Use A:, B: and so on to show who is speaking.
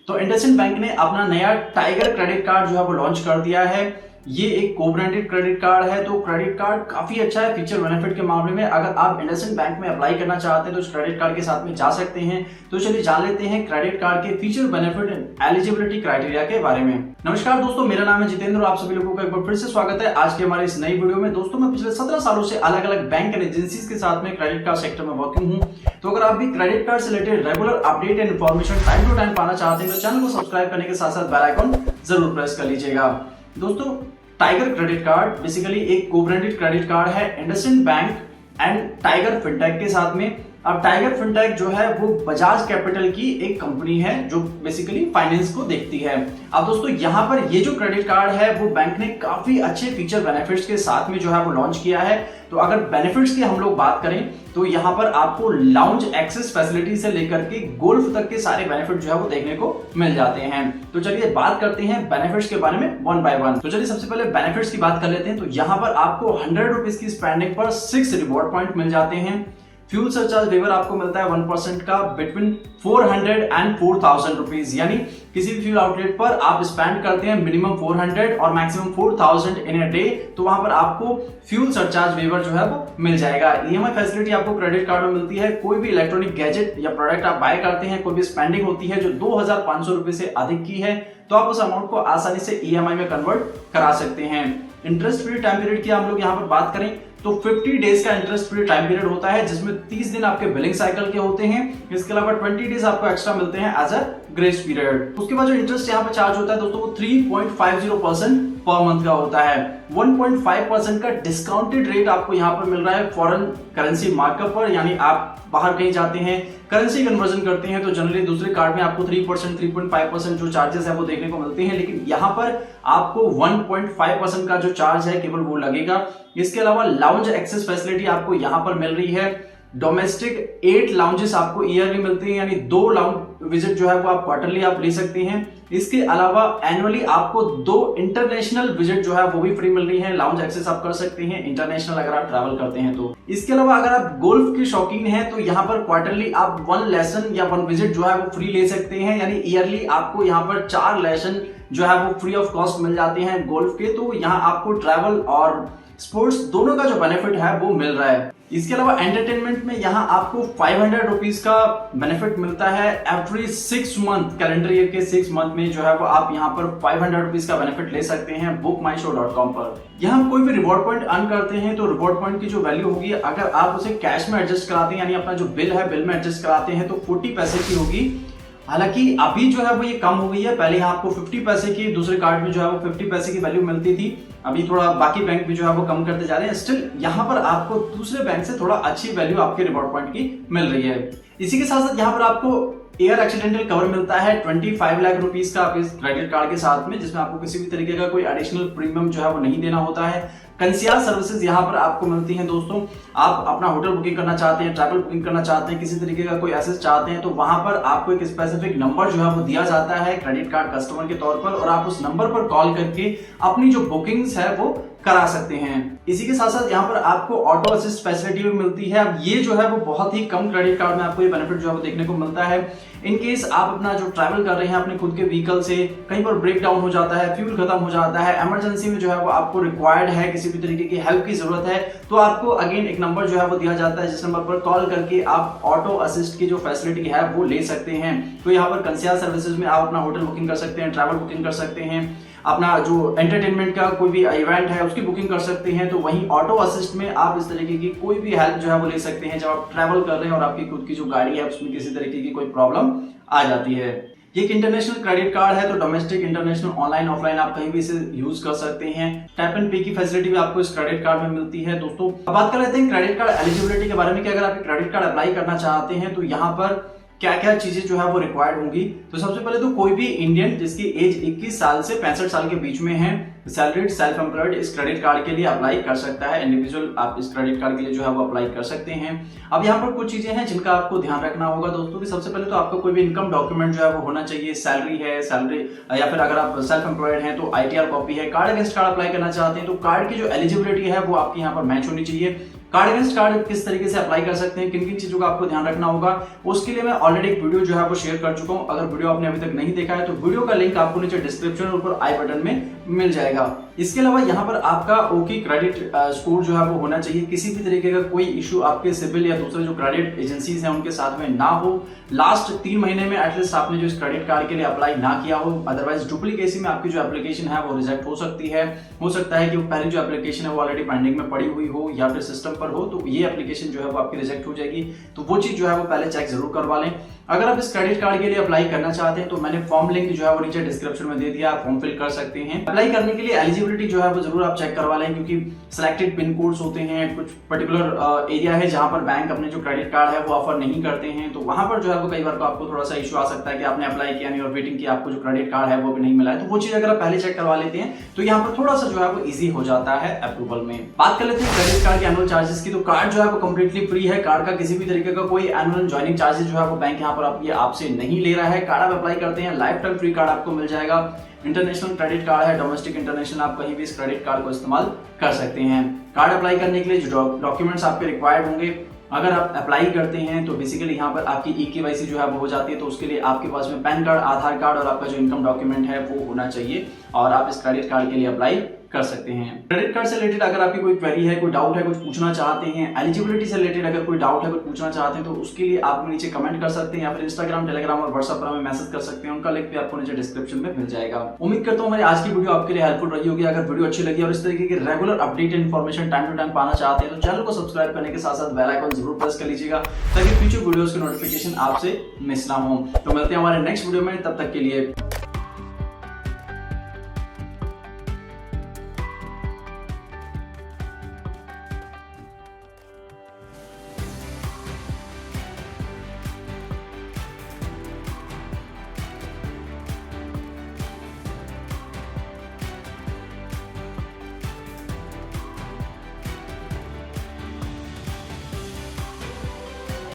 A: तो इंडसइंड बैंक ने अपना नया टाइगर क्रेडिट कार्ड जो है वो लॉन्च कर दिया है। ये एक को ब्रांडेड क्रेडिट कार्ड है, तो क्रेडिट कार्ड काफी अच्छा है फीचर बेनिफिट के मामले में। अगर आप इंडसइंड बैंक में अप्लाई करना चाहते हैं तो इस क्रेडिट कार्ड के साथ में जा सकते हैं। तो चलिए जान लेते हैं क्रेडिट कार्ड के feature benefit and eligibility criteria के बारे में। नमस्कार दोस्तों, मेरा नाम है जितेंद्र और आप सभी लोगों का एक बार फिर से स्वागत है आज के हमारे इस नई वीडियो में। दोस्तों मैं पिछले 17 सालों से अलग अलग बैंक एंड एजेंसीज के साथ में क्रेडिट कार्ड सेक्टर में वर्किंग हूँ। तो अगर आप भी क्रेडिट कार्ड से related regular update and information time to time पाना चाहते हैं तो चैनल को सब्सक्राइब करने के साथ साथ बेल आइकन जरूर प्रेस कर लीजिएगा। दोस्तों टाइगर क्रेडिट कार्ड बेसिकली एक को ब्रांडेड क्रेडिट कार्ड है IndusInd bank and tiger fintech के साथ में। अब टाइगर फिनटेक जो है वो बजाज कैपिटल की एक कंपनी है जो बेसिकली फाइनेंस को देखती है। अब दोस्तों यहाँ पर ये जो क्रेडिट कार्ड है वो बैंक ने काफी अच्छे फीचर बेनिफिट्स के साथ में जो है वो लॉन्च किया है। तो अगर बेनिफिट्स की हम लोग बात करें तो यहाँ पर आपको लाउंज एक्सेस फैसिलिटी से लेकर के गोल्फ तक के सारे बेनिफिट जो है वो देखने को मिल जाते हैं। तो चलिए बात करते हैं बेनिफिट्स के बारे में वन बाय वन। तो चलिए सबसे पहले बेनिफिट्स की बात कर लेते हैं। तो यहाँ पर आपको 100 रुपीज की स्पेंडिंग पर 6 रिवॉर्ड पॉइंट मिल जाते हैं। फ्यूल सरचार्ज वेवर आपको मिलता है 1% का बिटवीन 400 एंड 4000 रुपीज, यानी किसी भी फ्यूल आउटलेट पर आप स्पेंड करते हैं मिनिमम 400 और मैक्सिमम 4000 इन अ डे, तो वहां पर आपको फ्यूल सरचार्ज वेवर जो है वो मिल जाएगा। ईएमआई फैसिलिटी आपको क्रेडिट कार्ड में मिलती है। कोई भी इलेक्ट्रॉनिक गैजेट या प्रोडक्ट आप बाय करते हैं, कोई भी स्पेंडिंग होती है जो 2500 रुपए से अधिक की है, तो आप उस अमाउंट को आसानी से ईएमआई में कन्वर्ट करा सकते हैं। इंटरेस्ट फ्री टाइम पीरियड की हम लोग यहाँ पर बात करें तो 50 डेज का इंटरेस्ट फ्री टाइम पीरियड होता है, जिसमें 30 दिन आपके बिलिंग साइकिल के होते हैं। इसके अलावा 20 डेज आपको एक्स्ट्रा मिलते हैं एज अ ग्रेस पीरियड। उसके बाद जो इंटरेस्ट यहाँ पे चार्ज होता है दोस्तों वो 3.50% पर मंथ का होता है। 1.5% का डिस्काउंटेड रेट आपको यहाँ पर मिल रहा है फॉरेन करेंसी मार्कअप पर, यानी आप बाहर कहीं जाते हैं करेंसी कन्वर्जन करते हैं तो जनरली दूसरे कार्ड में आपको 3%, 3.5% जो चार्जेस है वो देखने को मिलते हैं, लेकिन यहाँ पर आपको 1.5% का जो चार्ज है केवल वो लगेगा। इसके अलावा लाउंज एक्सेस फैसिलिटी आपको यहाँ पर मिल रही है। डोमेस्टिक 8 लाउंजेस आपको ईयरली मिलते हैं, यानी 2 लाउंज विजिट जो है वो आप क्वार्टरली आप ले सकते हैं। इसके अलावा एनुअली आपको 2 इंटरनेशनल विजिट जो है वो भी फ्री मिल रही है। लाउंज एक्सेस आप कर सकते हैं इंटरनेशनल अगर आप ट्रैवल करते हैं तो। इसके अलावा अगर आप गोल्फ के शौकीन हैं तो यहाँ पर क्वार्टरली आप 1 लेसन या 1 विजिट जो है वो फ्री ले सकते हैं, यानी ईयरली आपको यहाँ पर 4 लेसन जो है वो फ्री ऑफ कॉस्ट मिल जाते हैं गोल्फ के। तो यहाँ आपको ट्रैवल और स्पोर्ट्स दोनों का जो बेनिफिट है वो मिल रहा है। इसके अलावा एंटरटेनमेंट में यहाँ आपको 500 रुपीज का बेनिफिट मिलता है एवरी 6 मंथ, कैलेंडर ईयर के 6 मंथ में जो है वो आप यहाँ पर 500 रुपीज का बेनिफिट ले सकते हैं bookmyshow.com पर। यहाँ कोई भी रिवॉर्ड पॉइंट अर्न करते हैं तो रिवॉर्ड पॉइंट की जो वैल्यू होगी, अगर आप उसे कैश में एडजस्ट कराते हैं यानी अपना जो बिल है बिल में एडजस्ट कराते हैं तो 40 पैसे की होगी। हालांकि अभी जो है वो ये कम हो गई है। पहले यहाँ आपको 50 पैसे की, दूसरे कार्ड में जो है वो 50 पैसे की वैल्यू मिलती थी। अभी थोड़ा बाकी बैंक भी जो है वो कम करते जा रहे हैं। स्टिल यहाँ पर आपको दूसरे बैंक से थोड़ा अच्छी वैल्यू आपके रिवॉर्ड पॉइंट की मिल रही है। इसी के साथ साथ यहाँ पर आपको एयर एक्सीडेंटल कवर मिलता है 25 लाख रुपीज का इस क्रेडिट कार्ड के साथ में, जिसमें आपको किसी भी तरीके का कोई एडिशनल प्रीमियम जो है वो नहीं देना होता है। कंसियाज सर्विसेज यहाँ पर आपको मिलती हैं दोस्तों। आप अपना होटल बुकिंग करना चाहते हैं, ट्रैवल बुकिंग करना चाहते हैं, किसी तरीके का कोई एसेस चाहते हैं तो वहां पर आपको एक स्पेसिफिक नंबर जो है वो दिया जाता है क्रेडिट कार्ड कस्टमर के तौर पर, और आप उस नंबर पर कॉल करके अपनी जो बुकिंग्स है वो करा सकते हैं। इसी के साथ साथ यहाँ पर आपको ऑटो असिस्ट फैसिलिटी भी मिलती है। अब ये जो है वो बहुत ही कम क्रेडिट कार्ड में आपको ये बेनिफिट जो है वो देखने को मिलता है। इन केस आप अपना जो ट्रैवल कर रहे हैं अपने खुद के व्हीकल से, कहीं पर ब्रेक डाउन हो जाता है, फ्यूल खत्म हो जाता है, इमरजेंसी में जो है वो आपको रिक्वायर्ड है, किसी भी तरीके की हेल्प की जरूरत है, तो आपको अगेन एक नंबर जो है वो दिया जाता है जिस नंबर पर कॉल करके आप ऑटो असिस्ट की जो फैसिलिटी है वो ले सकते हैं। तो यहाँ पर कंसियाज सर्विसेज में आप अपना होटल बुकिंग कर सकते हैं, ट्रैवल बुकिंग कर सकते हैं, अपना जो एंटरटेनमेंट का कोई भी इवेंट है उसकी बुकिंग कर सकते हैं। तो वहीं ऑटो असिस्ट में आप इस तरीके की कोई भी हेल्प जो है वो ले सकते हैं जब आप ट्रैवल कर रहे हैं और आपकी खुद की जो गाड़ी है उसमें किसी तरीके की कोई प्रॉब्लम आ जाती है। ये एक इंटरनेशनल क्रेडिट कार्ड है, तो डोमेस्टिक, इंटरनेशनल, ऑनलाइन, ऑफलाइन आप कहीं भी इसे यूज कर सकते हैं। टैप एंड पे की फैसिलिटी भी आपको इस क्रेडिट कार्ड में मिलती है। दोस्तों अब बात कर लेते हैं क्रेडिट कार्ड एलिजिबिलिटी के बारे में कि अगर आप क्रेडिट कार्ड अप्लाई करना चाहते हैं तो यहाँ पर क्या क्या चीजें जो है वो रिक्वायर्ड होंगी। तो सबसे पहले तो कोई भी इंडियन जिसकी एज 21 साल से 65 साल के बीच में है, सैलरीड, सेल्फ एम्प्लॉयड, इस क्रेडिट कार्ड के लिए अप्लाई कर सकता है। इंडिविजुअल आप इस क्रेडिट कार्ड के लिए जो है वो अप्लाई कर सकते हैं। अब यहाँ पर कुछ चीजें हैं जिनका आपको ध्यान रखना होगा दोस्तों कि सबसे पहले तो आपका कोई भी इनकम डॉक्यूमेंट जो है वो होना चाहिए। सैलरी है, सैलरी, या फिर अगर आप सेल्फ एम्प्लॉयड हैं तो ITR कॉपी है। कार्ड अगेंस्ट कार्ड अप्लाई करना चाहते हैं तो कार्ड की जो एलिजिबिलिटी है वो आपकी यहाँ पर मैच होनी चाहिए। कार्ड अगेंस्ट कार्ड किस तरीके से अप्लाई कर सकते हैं, किन किन चीजों का आपको ध्यान रखना होगा, उसके लिए मैं ऑलरेडी एक वीडियो जो है वो शेयर कर चुका हूं। अगर वीडियो आपने अभी तक नहीं देखा है तो वीडियो का लिंक आपको नीचे डिस्क्रिप्शन और ऊपर आई बटन में मिल जाएगा। इसके अलावा यहाँ पर आपका ओके क्रेडिट स्कोर जो है वो होना चाहिए। किसी भी तरीके का कोई इशू आपके सिविल या दूसरे जो क्रेडिट एजेंसीज हैं उनके साथ में ना हो। लास्ट 3 महीने में एटलीस्ट आपने जो इस क्रेडिट कार्ड के लिए अप्लाई ना किया हो, अदरवाइज डुप्लीकेसी में आपकी जो एप्लीकेशन है वो रिजेक्ट हो सकती है। हो सकता है कि वो पहले जो एप्लीकेशन है वो ऑलरेडी पेंडिंग में पड़ी हुई हो या फिर सिस्टम पर हो, तो ये एप्लीकेशन जो है वो आपकी रिजेक्ट हो जाएगी। तो वो चीज जो है वो पहले चेक जरूर करवा लें। अगर आप इस क्रेडिट कार्ड के लिए अप्लाई करना चाहते हैं तो मैंने फॉर्म लिंक जो है वो नीचे डिस्क्रिप्शन में दे दिया, आप फॉर्म फिल कर सकते हैं। अप्लाई करने के लिए एलिजिबिलिटी जो है वो जरूर आप चेक करवा लें, क्योंकि सिलेक्टेड पिन कोड्स होते हैं, कुछ पर्टिकुलर एरिया है जहां पर बैंक अपने जो क्रेडिट कार्ड है वो ऑफर नहीं करते हैं, तो वहां पर जो है वो कई बार तो आपको थोड़ा सा इशू आ सकता है कि आपने अप्लाई किया नहीं और वेटिंग की, आपको जो क्रेडिट कार्ड है वो भी नहीं मिला है। तो वो चीज अगर आप पहले चेक करवा लेते हैं तो यहाँ पर थोड़ा सा जो है वो इजी हो जाता है अप्रूवल में। बात कर लेते हैं क्रेडिट कार्ड के एनुअल चार्जेस की। तो कार्ड जो है वो कंप्लीटली फ्री है। कार्ड का किसी भी तरीके का कोई एनुअल ज्वाइनिंग चार्जेस जो है वो बैंक यहाँ पर आपसे नहीं ले रहा है। कार्ड आप अप्लाई करते हैं, लाइफ टाइम फ्री कार्ड आपको मिल जाएगा। इंटरनेशनल क्रेडिट कार्ड है, डोमेस्टिक इंटरनेशनल, आप कहीं भी इस क्रेडिट कार्ड को इस्तेमाल कर सकते हैं। कार्ड अप्लाई करने के लिए जो डॉक्यूमेंट्स आपके रिक्वायर्ड होंगे, अगर आप अप्लाई करते हैं तो बेसिकली यहाँ पर आपकी ई-केवाईसी जो है वो हो जाती है। तो उसके लिए आपके पास में पैन कार्ड, आधार कार्ड और आपका जो इनकम डॉक्यूमेंट है वो होना चाहिए और आप इस क्रेडिट कार्ड के लिए अप्लाई कर सकते हैं। क्रेडिट कार्ड से रिलेटेड अगर आपकी कोई क्वेरी है, कोई डाउट है, कुछ पूछना चाहते हैं, एलिजिबिलिटी से रिलेटेड अगर कोई डाउट है, कुछ पूछना चाहते हैं, तो उसके लिए आप नीचे कमेंट कर सकते हैं या फिर इंस्टाग्राम, टेलीग्राम और व्हाट्सएप पर हमें मैसेज कर सकते हैं। उनका लिंक भी आपको नीचे डिस्क्रिप्शन में मिल जाएगा। उम्मीद करता हूँ हमारी आज की वीडियो आपके लिए हेल्पफुल रही होगी। अगर वीडियो अच्छी लगी और इस तरीके की regular update information time to time पाना चाहते हैं तो चैनल को सब्सक्राइब करने के साथ साथ बेल आइकन जरूर प्रेस कर लीजिएगा ताकि फ्यूचर वीडियोस की नोटिफिकेशन आपसे मिस ना हो। तो मिलते हैं हमारे नेक्स्ट वीडियो में, तब तक के लिए